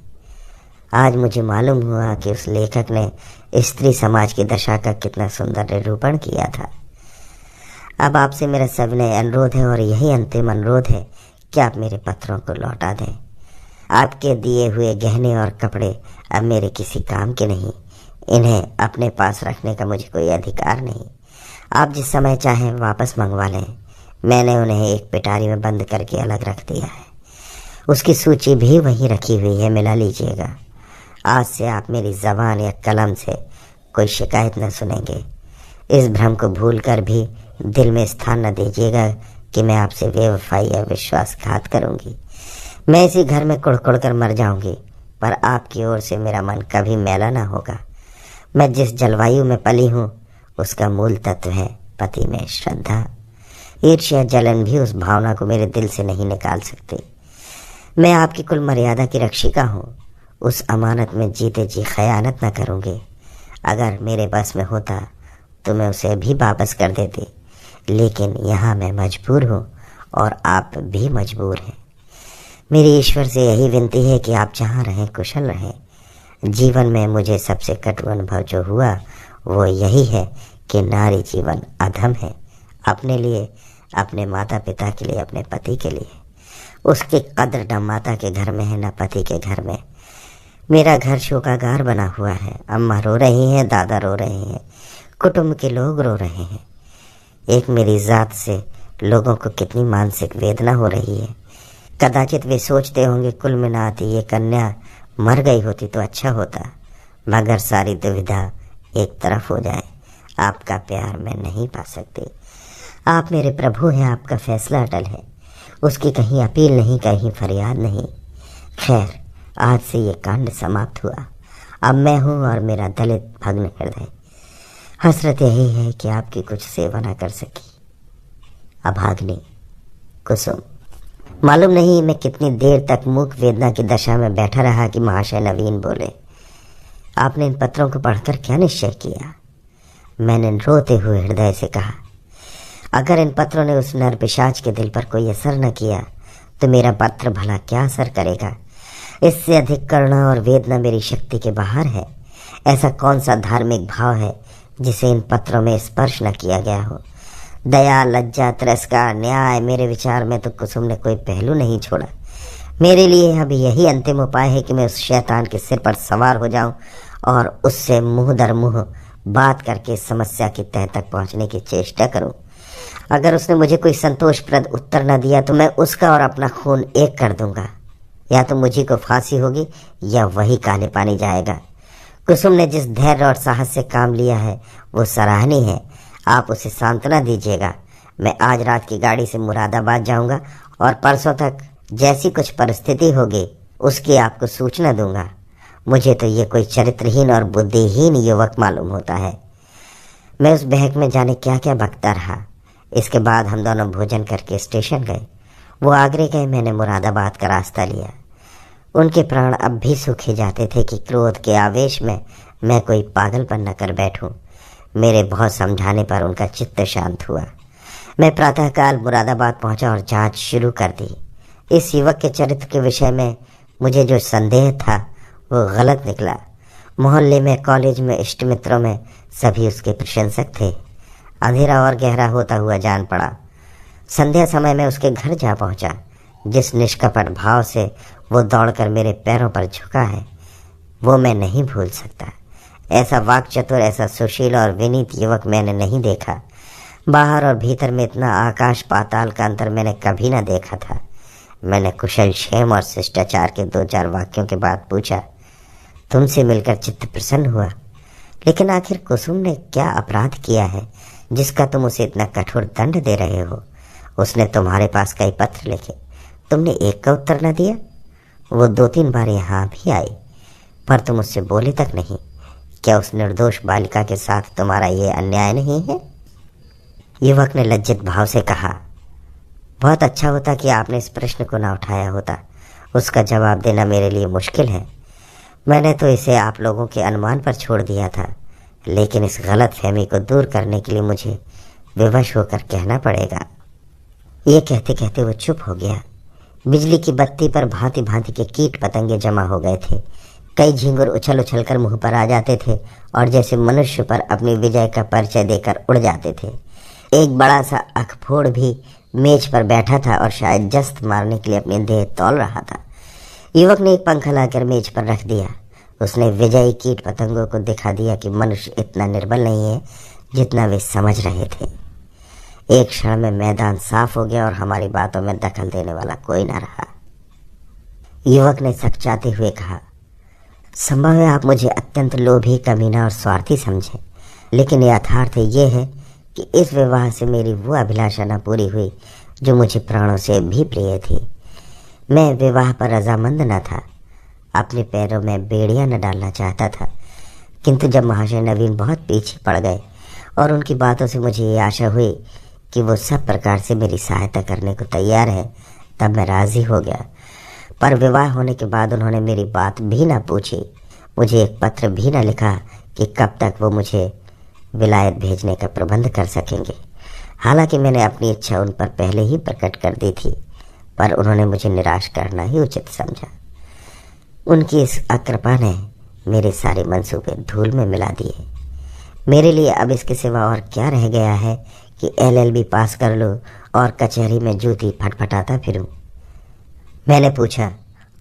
आज मुझे मालूम हुआ कि उस लेखक ने स्त्री समाज की दशा का कितना सुंदर निरूपण किया था। अब आपसे मेरा सविनय अनुरोध है और यही अंतिम अनुरोध है कि आप मेरे पत्रों को लौटा दें। आपके दिए हुए गहने और कपड़े अब मेरे किसी काम के नहीं। इन्हें अपने पास रखने का मुझे कोई अधिकार नहीं। आप जिस समय चाहें वापस मंगवा लें। मैंने उन्हें एक पिटारी में बंद करके अलग रख दिया है। उसकी सूची भी वहीं रखी हुई है, मिला लीजिएगा। आज से आप मेरी जबान या कलम से कोई शिकायत न सुनेंगे। इस भ्रम को भूलकर भी दिल में स्थान न दीजिएगा कि मैं आपसे बेवफाई या विश्वासघात करूंगी। मैं इसी घर में कुड़ कर मर जाऊंगी, पर आपकी ओर से मेरा मन कभी मैला ना होगा। मैं जिस जलवायु में पली हूँ उसका मूल तत्व है पति में श्रद्धा। ईर्ष्या जलन भी उस भावना को मेरे दिल से नहीं निकाल सकती। मैं आपकी कुल मर्यादा की रक्षिका हूँ। उस अमानत में जीते जी खयानत न करूँगी। अगर मेरे बस में होता तो मैं उसे भी वापस कर देती, लेकिन यहाँ मैं मजबूर हूँ और आप भी मजबूर हैं। मेरी ईश्वर से यही विनती है कि आप जहाँ रहें कुशल रहें। जीवन में मुझे सबसे कटु अनुभव जो हुआ वो यही है कि नारी जीवन अधम है। अपने लिए, अपने माता पिता के लिए, अपने पति के लिए। उसकी कद्र न माता के घर में है न पति के घर में। मेरा घर शोकागार बना हुआ है। अम्मा रो रही हैं, दादा रो रहे हैं, कुटुंब के लोग रो रहे हैं। एक मेरी जात से लोगों को कितनी मानसिक वेदना हो रही है। कदाचित वे सोचते होंगे कुल मिलाती ये कन्या मर गई होती तो अच्छा होता, मगर सारी दुविधा एक तरफ हो जाए। आपका प्यार मैं नहीं पा सकती। आप मेरे प्रभु हैं, आपका फैसला अटल है। उसकी कहीं अपील नहीं, कहीं फरियाद नहीं। खैर, आज से ये कांड समाप्त हुआ। अब मैं हूँ और मेरा दलित भग्न हृदय। हसरत यही है कि आपकी कुछ सेवा न कर सकी। अभाग्नि कुसुम। मालूम नहीं मैं कितनी देर तक मूक वेदना की दशा में बैठा रहा कि महाशय नवीन बोले, आपने इन पत्रों को पढ़कर क्या निश्चय किया? मैंने रोते हुए हृदय से कहा, अगर इन पत्रों ने उस नर पिशाच के दिल पर कोई असर न किया तो मेरा पत्र भला क्या असर करेगा? इससे अधिक करुणा और वेदना मेरी शक्ति के बाहर है। ऐसा कौन सा धार्मिक भाव है जिसे इन पत्रों में स्पर्श न किया गया हो? दया, लज्जा, तिरस्कार, न्याय, मेरे विचार में तो कुसुम ने कोई पहलू नहीं छोड़ा। मेरे लिए अभी यही अंतिम उपाय है कि मैं उस शैतान के सिर पर सवार हो जाऊं और उससे मुंह दर मुंह बात करके समस्या की तह तक पहुंचने की चेष्टा करूं। अगर उसने मुझे कोई संतोषप्रद उत्तर न दिया तो मैं उसका और अपना खून एक कर दूंगा। या तो मुझी को फांसी होगी या वही काले पानी जाएगा। कुसुम ने जिस धैर्य और साहस से काम लिया है वो सराहनीय है। आप उसे सांत्वना दीजिएगा। मैं आज रात की गाड़ी से मुरादाबाद जाऊंगा और परसों तक जैसी कुछ परिस्थिति होगी उसकी आपको सूचना दूंगा। मुझे तो ये कोई चरित्रहीन और बुद्धिहीन युवक मालूम होता है। मैं उस बहक में जाने क्या क्या बकता रहा। इसके बाद हम दोनों भोजन करके स्टेशन गए। वो आगरे गए, मैंने मुरादाबाद का रास्ता लिया। उनके प्राण अब भी सूखे जाते थे कि क्रोध के आवेश में मैं कोई पागलपन न कर बैठूं। मेरे बहुत समझाने पर उनका चित्त शांत हुआ। मैं प्रातःकाल मुरादाबाद पहुंचा और जांच शुरू कर दी। इस युवक के चरित्र के विषय में मुझे जो संदेह था वो गलत निकला। मोहल्ले में, कॉलेज में, इष्ट मित्रों में सभी उसके प्रशंसक थे। अंधेरा और गहरा होता हुआ जान पड़ा। संध्या समय में उसके घर जा पहुंचा। जिस निष्कपट भाव से वो दौड़कर मेरे पैरों पर झुका है वो मैं नहीं भूल सकता। ऐसा वाक्चतुर, ऐसा सुशील और विनीत युवक मैंने नहीं देखा। बाहर और भीतर में इतना आकाश पाताल का अंतर मैंने कभी न देखा था। मैंने कुशल क्षेम और शिष्टाचार के 2-4 वाक्यों के बाद पूछा, तुमसे मिलकर चित्त प्रसन्न हुआ, लेकिन आखिर कुसुम ने क्या अपराध किया है जिसका तुम उसे इतना कठोर दंड दे रहे हो? उसने तुम्हारे पास कई पत्र लिखे, तुमने एक का उत्तर न दिया। वो 2-3 बार यहाँ भी आई पर तुम उससे बोले तक नहीं। क्या उस निर्दोष बालिका के साथ तुम्हारा ये अन्याय नहीं है? युवक ने लज्जित भाव से कहा, बहुत अच्छा होता कि आपने इस प्रश्न को न उठाया होता। उसका जवाब देना मेरे लिए मुश्किल है। मैंने तो इसे आप लोगों के अनुमान पर छोड़ दिया था, लेकिन इस गलत फहमी को दूर करने के लिए मुझे विवश होकर कहना पड़ेगा। ये कहते कहते वो चुप हो गया। बिजली की बत्ती पर भांति भांति के कीट पतंगे जमा हो गए थे। कई झींगुर उछल उछल कर मुंह पर आ जाते थे और जैसे मनुष्य पर अपनी विजय का परिचय देकर उड़ जाते थे। एक बड़ा सा अखफोड़ भी मेज पर बैठा था और शायद जस्त मारने के लिए अपनी देह तौल रहा था। युवक ने एक पंखा लाकर मेज पर रख दिया। उसने विजयी कीट पतंगों को दिखा दिया कि मनुष्य इतना निर्बल नहीं है जितना वे समझ रहे थे। एक क्षण में मैदान साफ हो गया और हमारी बातों में दखल देने वाला कोई न रहा। युवक ने सकचाते हुए कहा, संभव है आप मुझे अत्यंत लोभी, कमीना और स्वार्थी समझें, लेकिन यथार्थ ये है कि इस विवाह से मेरी वो अभिलाषा न पूरी हुई जो मुझे प्राणों से भी प्रिय थी। मैं विवाह पर रजामंद न था। अपने पैरों में बेड़ियां न डालना चाहता था, किंतु जब महाशय नवीन बहुत पीछे पड़ गए और उनकी बातों से मुझे ये आशा हुई कि वो सब प्रकार से मेरी सहायता करने को तैयार है, तब मैं राजी हो गया। पर विवाह होने के बाद उन्होंने मेरी बात भी न पूछी, मुझे एक पत्र भी न लिखा कि कब तक वो मुझे विलायत भेजने का प्रबंध कर सकेंगे। हालांकि मैंने अपनी इच्छा उन पर पहले ही प्रकट कर दी थी, पर उन्होंने मुझे निराश करना ही उचित समझा। उनकी इस अकृपा ने मेरे सारे मंसूबे धूल में मिला दिए। मेरे लिए अब इसके सिवा और क्या रह गया है कि LLB पास कर लो और कचहरी में जूती फटफटाता फिरूं। मैंने पूछा,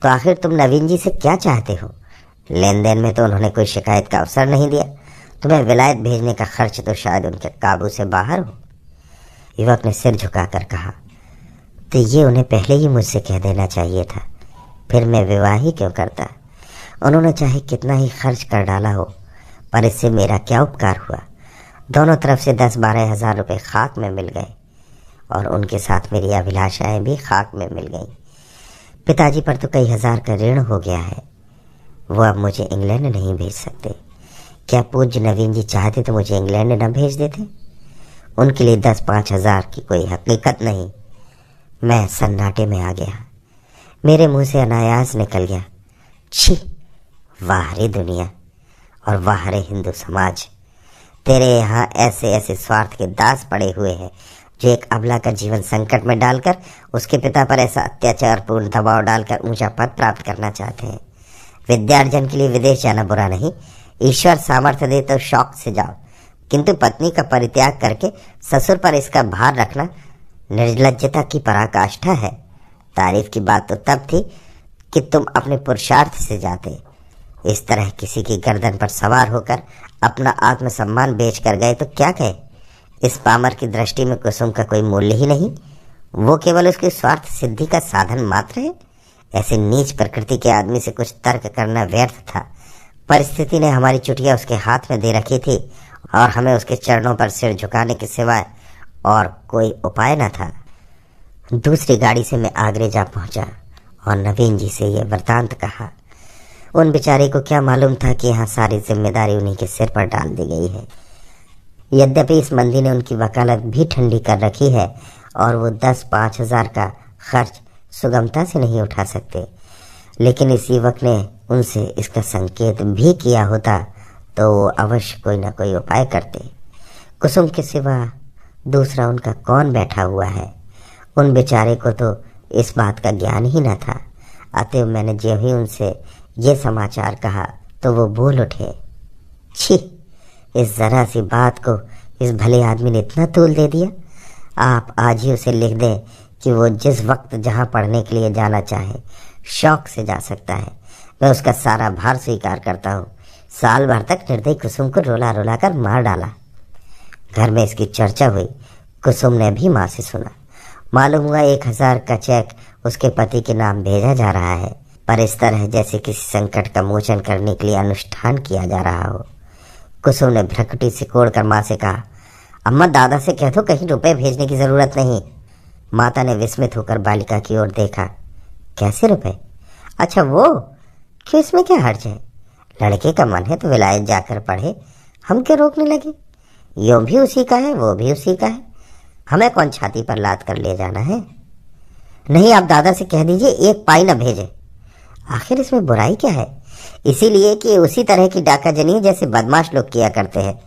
तो आखिर तुम नवीन जी से क्या चाहते हो? लेन देन में तो उन्होंने कोई शिकायत का अवसर नहीं दिया। तुम्हें विलायत भेजने का खर्च तो शायद उनके काबू से बाहर हो। युवक ने सिर झुकाकर कहा, तो ये उन्हें पहले ही मुझसे कह देना चाहिए था, फिर मैं विवाह ही क्यों करता। उन्होंने चाहे कितना ही खर्च कर डाला हो, पर इससे मेरा क्या उपकार हुआ। दोनों तरफ से 10-12 हज़ार रुपये खाक में मिल गए और उनके साथ मेरी अभिलाषाएं भी खाक में मिल गईं। पिताजी पर तो कई हज़ार का ऋण हो गया है। वो अब मुझे इंग्लैंड नहीं भेज सकते। क्या पूज्य नवीन जी चाहते तो मुझे इंग्लैंड न भेज देते? उनके लिए 10-5 हज़ार की कोई हकीकत नहीं। मैं सन्नाटे में आ गया। मेरे मुंह से अनायास निकल गया, छी, वाह रे दुनिया और वाह रे हिंदू समाज। तेरे यहाँ ऐसे ऐसे स्वार्थ के दास पड़े हुए हैं जो एक अबला का जीवन संकट में डालकर उसके पिता पर ऐसा अत्याचारपूर्ण दबाव डालकर ऊंचा पद प्राप्त करना चाहते हैं। विद्यार्जन के लिए विदेश जाना बुरा नहीं, ईश्वर सामर्थ्य दे तो शौक से जाओ, किंतु पत्नी का परित्याग करके ससुर पर इसका भार रखना निर्लज्जता की पराकाष्ठा है। तारीफ की बात तो तब थी कि तुम अपने पुरुषार्थ से जाते। इस तरह किसी की गर्दन पर सवार होकर अपना आत्मसम्मान बेच कर गए तो क्या कहे। इस पामर की दृष्टि में कुसुम का कोई मूल्य ही नहीं, वो केवल उसकी स्वार्थ सिद्धि का साधन मात्र है। ऐसे नीच प्रकृति के आदमी से कुछ तर्क करना व्यर्थ था। परिस्थिति ने हमारी चुटिया उसके हाथ में दे रखी थी और हमें उसके चरणों पर सिर झुकाने के सिवाय और कोई उपाय न था। दूसरी गाड़ी से मैं आगरे जा पहुंचा और नवीन जी से यह वृतांत कहा। उन बेचारे को क्या मालूम था कि यहाँ सारी जिम्मेदारी उन्हीं के सिर पर डाल दी गई है। यद्यपि इस मंदी ने उनकी वकालत भी ठंडी कर रखी है और वो 10-5 हज़ार का खर्च सुगमता से नहीं उठा सकते, लेकिन इस युवक ने उनसे इसका संकेत भी किया होता तो वो अवश्य कोई ना कोई उपाय करते। कुसुम के सिवा दूसरा उनका कौन बैठा हुआ है? उन बेचारे को तो इस बात का ज्ञान ही न था। अतएव मैंने जो ही उनसे ये समाचार कहा तो वो बोल उठे, छी, इस जरा सी बात को इस भले आदमी ने इतना तूल दे दिया। आप आज ही उसे लिख दें कि वो जिस वक्त जहाँ पढ़ने के लिए जाना चाहे शौक से जा सकता है। मैं उसका सारा भार स्वीकार करता हूँ। साल भर तक निर्दयी कुसुम को रोला रोला कर मार डाला। घर में इसकी चर्चा हुई। कुसुम ने भी माँ से सुना। मालूम हुआ 1000 का चेक उसके पति के नाम भेजा जा रहा है, पर इस तरह जैसे किसी संकट का मोचन करने के लिए अनुष्ठान किया जा रहा हो। कुसुम ने भ्रकुटी सिकोड़कर माँ से कहा, अम्मा दादा से कह दो कहीं रुपए भेजने की जरूरत नहीं। माता ने विस्मित होकर बालिका की ओर देखा। कैसे रुपए? अच्छा वो, क्यों, इसमें क्या हर्ज है? लड़के का मन है तो विलायत जाकर पढ़े, हम क्यों रोकने लगे? यो भी उसी का है, वो भी उसी का है, हमें कौन छाती पर लाद कर ले जाना है? नहीं, आप दादा से कह दीजिए 1 पाई न भेजे। आखिर इसमें बुराई क्या है? इसीलिए कि उसी तरह की डाकाजनी जैसे बदमाश लोग किया करते हैं।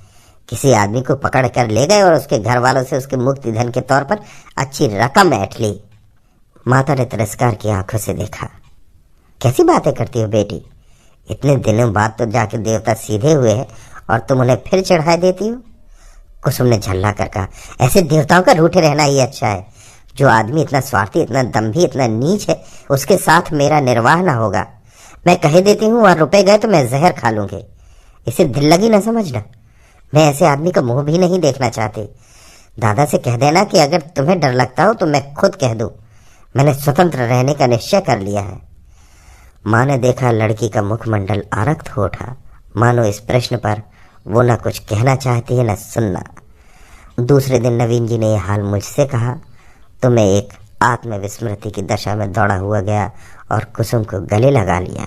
किसी आदमी को पकड़ कर ले गए और उसके घर वालों से उसके मुक्ति धन के तौर पर अच्छी रकम ऐंठ ली। माता ने तिरस्कार की आंखों से देखा। कैसी बातें करती हो बेटी? इतने दिनों बाद तो जाके देवता सीधे हुए हैं और तुम उन्हें फिर चढ़ाई देती हो। कुसुम ने झल्ला कर कहा, ऐसे देवताओं का रूठे रहना ही अच्छा है। जो आदमी इतना स्वार्थी, इतना दम्भी, इतना नीच है, उसके साथ मेरा निर्वाह ना होगा। मैं कह देती हूँ और रुपए गए तो मैं जहर खा लूंगी। इसे दिल लगी ना समझना। मैं ऐसे आदमी का मुंह भी नहीं देखना चाहती। दादा से कह देना कि अगर तुम्हें डर लगता हो तो मैं खुद कह दूं। मैंने स्वतंत्र रहने का निश्चय कर लिया है। माँ ने देखा लड़की का मुखमंडल आरक्त हो उठा, मानो इस प्रश्न पर वो न कुछ कहना चाहती है न सुनना। दूसरे दिन नवीन जी ने यह हाल मुझसे कहा तो मैं एक आत्मविस्मृति की दशा में दौड़ा हुआ गया और कुसुम को गले लगा लिया।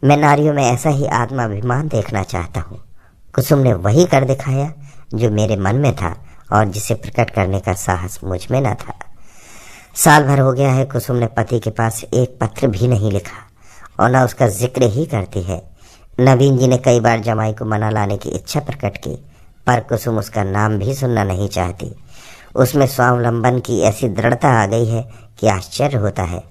मैं नारियों में ऐसा ही आत्माभिमान देखना चाहता हूँ। कुसुम ने वही कर दिखाया जो मेरे मन में था और जिसे प्रकट करने का साहस मुझ में न था। साल भर हो गया है कुसुम ने पति के पास एक पत्र भी नहीं लिखा और न उसका जिक्र ही करती है। नवीन जी ने कई बार जमाई को मना लाने की इच्छा प्रकट की, पर कुसुम उसका नाम भी सुनना नहीं चाहती। उसमें स्वावलंबन की ऐसी दृढ़ता आ गई है कि आश्चर्य होता है।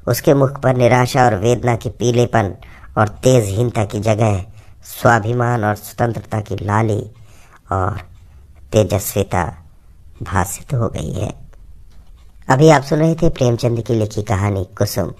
उसके मुख पर निराशा और वेदना की पीलेपन और तेजहीनता की जगह स्वाभिमान और स्वतंत्रता की लाली और तेजस्विता भासित हो गई है। अभी आप सुन रहे थे प्रेमचंद की लिखी कहानी कुसुम।